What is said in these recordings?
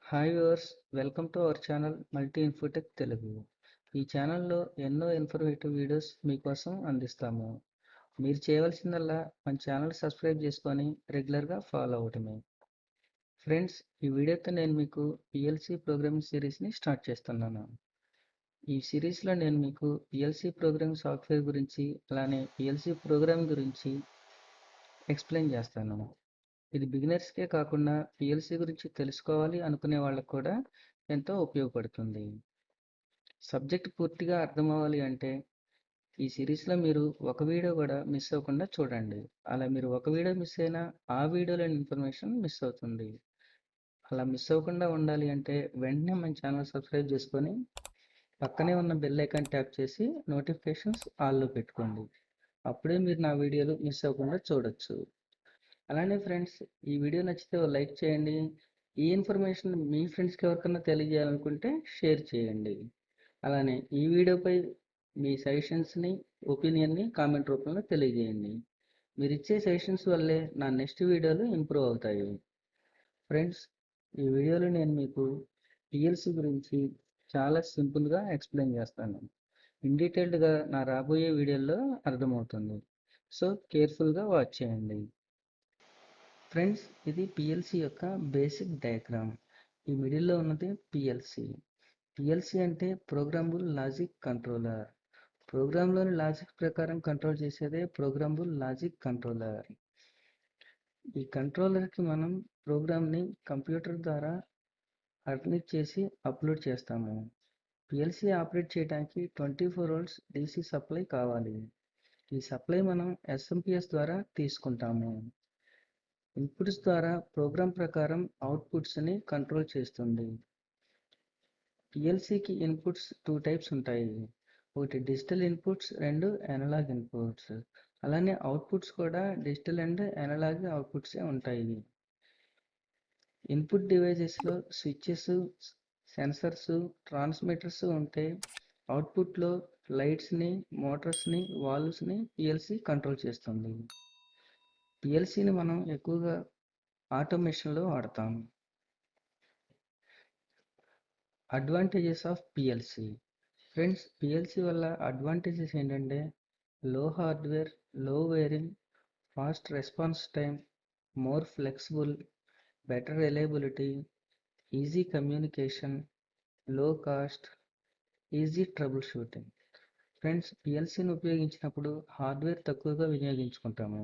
Hi viewers, welcome to our channel multi Infotech Telugu. ఈ ఛానల్లో ఎన్నో ఇన్ఫర్మేటివ్ వీడియోస్ మీకోసం అందిస్తాము. మీరు చేయవలసిందల్లా మన ఛానల్ సబ్స్క్రైబ్ చేసుకొని రెగ్యులర్గా ఫాలో అవటమే. ఫ్రెండ్స్, ఈ వీడియోతో నేను మీకు పిఎల్సి ప్రోగ్రామింగ్ సిరీస్ని స్టార్ట్ చేస్తున్నాను. ఈ సిరీస్లో నేను మీకు పిఎల్సి ప్రోగ్రామింగ్ సాఫ్ట్వేర్ గురించి, అలానే పిఎల్సి ప్రోగ్రామింగ్ గురించి ఎక్స్ప్లెయిన్ చేస్తాను. ఇది బిగినర్స్కే కాకుండా పిఎల్సి గురించి తెలుసుకోవాలి అనుకునే వాళ్ళకు కూడా ఎంతో ఉపయోగపడుతుంది. సబ్జెక్ట్ పూర్తిగా అర్థం అవ్వాలి అంటే ఈ సిరీస్లో మీరు ఒక వీడియో కూడా మిస్ అవ్వకుండా చూడండి. అలా మీరు ఒక వీడియో మిస్ అయినా ఆ వీడియోలోని ఇన్ఫర్మేషన్ మిస్ అవుతుంది. అలా మిస్ అవ్వకుండా ఉండాలి అంటే వెంటనే మన ఛానల్ సబ్స్క్రైబ్ చేసుకొని పక్కనే ఉన్న బెల్ ఐకాన్ ట్యాప్ చేసి నోటిఫికేషన్స్ ఆల్లో పెట్టుకోండి. అప్పుడే మీరు నా వీడియోలు మిస్ అవ్వకుండా చూడొచ్చు. అలానే ఫ్రెండ్స్, ఈ వీడియో నచ్చితే ఓ లైక్ చేయండి. ఈ ఇన్ఫర్మేషన్ మీ ఫ్రెండ్స్కి ఎవరికైనా తెలియజేయాలనుకుంటే షేర్ చేయండి. అలానే ఈ వీడియోపై మీ సజెషన్స్ని, ఒపీనియన్ని కామెంట్ రూపంలో తెలియజేయండి. మీరు ఇచ్చే సజెషన్స్ వల్లే నా నెక్స్ట్ వీడియోలు ఇంప్రూవ్ అవుతాయి. ఫ్రెండ్స్, ఈ వీడియోలో నేను మీకు పిఎల్సి గురించి చాలా సింపుల్గా ఎక్స్ప్లెయిన్ చేస్తాను. ఇన్ డీటెయిల్డ్గా నా రాబోయే వీడియోలో అర్థమవుతుంది. సో కేర్ఫుల్గా వాచ్ చేయండి. ఫ్రెండ్స్, ఇది పిఎల్సి యొక్క బేసిక్ డయాగ్రామ్. ఈ మిడిల్లో ఉన్నది పిఎల్సి. పిఎల్సి అంటే ప్రోగ్రామబుల్ లాజిక్ కంట్రోలర్. ప్రోగ్రాంలోని లాజిక్ ప్రకారం కంట్రోల్ చేసేదే ప్రోగ్రామబుల్ లాజిక్ కంట్రోలర్. ఈ కంట్రోలర్కి మనం ప్రోగ్రామ్ని కంప్యూటర్ ద్వారా అడ్మిట్ చేసి అప్లోడ్ చేస్తాము. పిఎల్సి ఆపరేట్ చేయడానికి 24 volts DC సప్లై కావాలి. ఈ సప్లై మనం ఎస్ఎంపిఎస్ ద్వారా తీసుకుంటాము. ఇన్పుట్స్ ద్వారా ప్రోగ్రామ్ ప్రకారం అవుట్పుట్స్ని కంట్రోల్ చేస్తుంది. పిఎల్సికి ఇన్పుట్స్ 2 టైప్స్ ఉంటాయి. ఒకటి డిజిటల్ ఇన్పుట్స్, రెండు అనలాగ్ ఇన్పుట్స్. అలానే అవుట్పుట్స్ కూడా డిజిటల్ అండ్ అనలాగ్ అవుట్పుట్సే ఉంటాయి. ఇన్పుట్ డివైజెస్లో స్విచెస్, సెన్సర్స్, ట్రాన్స్మిటర్స్ ఉంటే అవుట్పుట్లో లైట్స్ని, మోటార్స్ని, వాల్వ్స్ని పిఎల్సి కంట్రోల్ చేస్తుంది. పిఎల్సిని మనం ఎక్కువగా ఆటోమేషన్లో వాడతాం. Advantages of PLC. Friends, PLC వల్ల అడ్వాంటేజెస్ ఏంటంటే low hardware, low wiring, fast response time, more flexible, better reliability, easy communication, low cost, easy troubleshooting. Friends, పిఎల్సిని ఉపయోగించినప్పుడు హార్డ్వేర్ తక్కువగా వినియోగించుకుంటాము.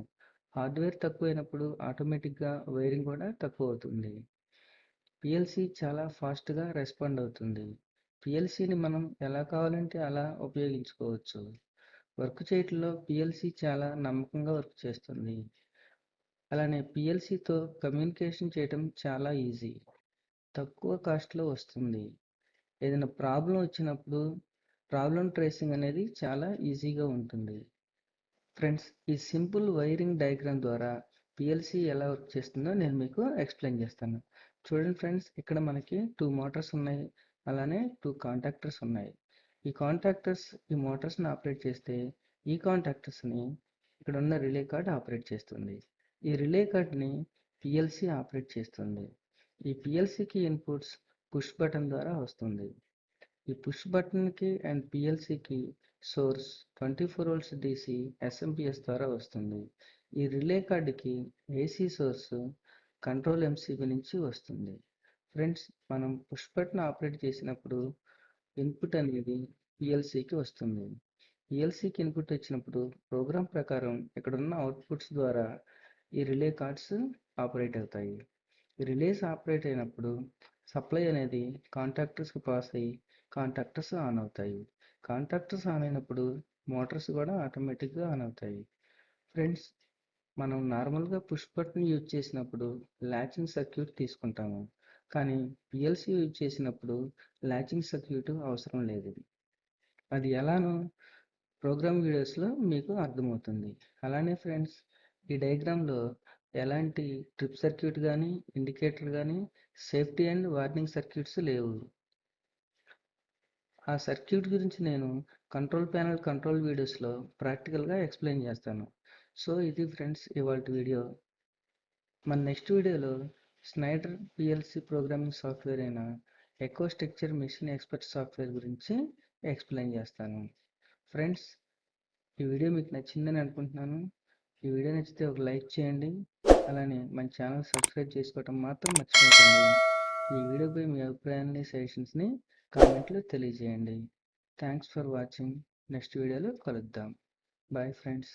హార్డ్వేర్ తక్కువైనప్పుడు ఆటోమేటిక్గా వైరింగ్ కూడా తక్కువ అవుతుంది. పిఎల్సి చాలా ఫాస్ట్గా రెస్పాండ్ అవుతుంది. పిఎల్సిని మనం ఎలా కావాలంటే అలా ఉపయోగించుకోవచ్చు. వర్క్ చేయటంలో పిఎల్సి చాలా నమ్మకంగా వర్క్ చేస్తుంది. అలానే పిఎల్సితో కమ్యూనికేషన్ చేయటం చాలా ఈజీ, తక్కువ కాస్ట్లో వస్తుంది. ఏదైనా ప్రాబ్లం వచ్చినప్పుడు ప్రాబ్లం ట్రేసింగ్ అనేది చాలా ఈజీగా ఉంటుంది. ఫ్రెండ్స్, ఈ సింపుల్ వైరింగ్ డయాగ్రామ్ ద్వారా పిఎల్సి ఎలా వర్క్ చేస్తుందో నేను మీకు ఎక్స్ప్లెయిన్ చేస్తాను. చూడండి ఫ్రెండ్స్, ఇక్కడ మనకి 2 మోటార్స్ ఉన్నాయి, అలానే 2 కాంటాక్టర్స్ ఉన్నాయి. ఈ కాంటాక్టర్స్ ఈ మోటార్స్ని ఆపరేట్ చేస్తే ఈ కాంటాక్టర్స్ని ఇక్కడ ఉన్న రిలే కార్డ్ ఆపరేట్ చేస్తుంది. ఈ రిలే కార్డ్ని పిఎల్సి ఆపరేట్ చేస్తుంది. ఈ పిఎల్సికి ఇన్పుట్స్ పుష్ బటన్ ద్వారా వస్తుంది. ఈ పుష్ బటన్కి అండ్ పిఎల్సికి సోర్స్ 24 volts DC ఎస్ఎంపిఎస్ ద్వారా వస్తుంది. ఈ రిలే కార్డుకి ఏసీ సోర్స్ కంట్రోల్ ఎంసీబీ నుంచి వస్తుంది. ఫ్రెండ్స్, మనం పుష్ బటన్ ఆపరేట్ చేసినప్పుడు ఇన్పుట్ అనేది పిఎల్సికి వస్తుంది. పిఎల్సికి ఇన్పుట్ వచ్చినప్పుడు ప్రోగ్రామ్ ప్రకారం ఇక్కడున్న అవుట్పుట్స్ ద్వారా ఈ రిలే కార్డ్స్ ఆపరేట్ అవుతాయి. ఈ రిలేస్ ఆపరేట్ అయినప్పుడు సప్లై అనేది కాంటాక్టర్స్కి పాస్ అయ్యి కాంటాక్టర్స్ ఆన్ అవుతాయి. కాంటాక్టర్స్ ఆన్ అయినప్పుడు మోటార్స్ కూడా ఆటోమేటిక్గా ఆన్ అవుతాయి. ఫ్రెండ్స్, మనం నార్మల్గా పుష్ బటన్ యూజ్ చేసినప్పుడు ల్యాచింగ్ సర్క్యూట్ తీసుకుంటాము. కానీ పిఎల్సి యూజ్ చేసినప్పుడు ల్యాచింగ్ సర్క్యూట్ అవసరం లేదు. అది ఎలానో ప్రోగ్రామ్ వీడియోస్లో మీకు అర్థమవుతుంది. అలానే ఫ్రెండ్స్, ఈ డయాగ్రామ్లో ఎలాంటి ట్రిప్ సర్క్యూట్ కానీ, ఇండికేటర్ కానీ, సేఫ్టీ అండ్ వార్నింగ్ సర్క్యూట్స్ లేవు. ఆ సర్క్యూట్ గురించి నేను కంట్రోల్ ప్యానెల్ కంట్రోల్ వీడియోస్లో ప్రాక్టికల్గా ఎక్స్ప్లెయిన్ చేస్తాను. సో ఇది ఫ్రెండ్స్ ఇవాళ వీడియో. మన నెక్స్ట్ వీడియోలో స్నైడర్ పిఎల్సి ప్రోగ్రామింగ్ సాఫ్ట్వేర్ అయిన eco structure machine expert software గురించి ఎక్స్ప్లెయిన్ చేస్తాను. ఫ్రెండ్స్, ఈ వీడియో మీకు నచ్చిందని అనుకుంటున్నాను. ఈ వీడియో నచ్చితే ఒక లైక్ చేయండి. అలానే మన ఛానల్ సబ్స్క్రైబ్ చేసుకోవటం మాత్రం మర్చిపోకండి. ఈ వీడియోపై మీ అభిప్రాయాన్ని, సజెషన్స్ని కామెంట్లో తెలియజేయండి. Thanks for watching. నెక్స్ట్ వీడియోలో కలుద్దాం. Bye friends.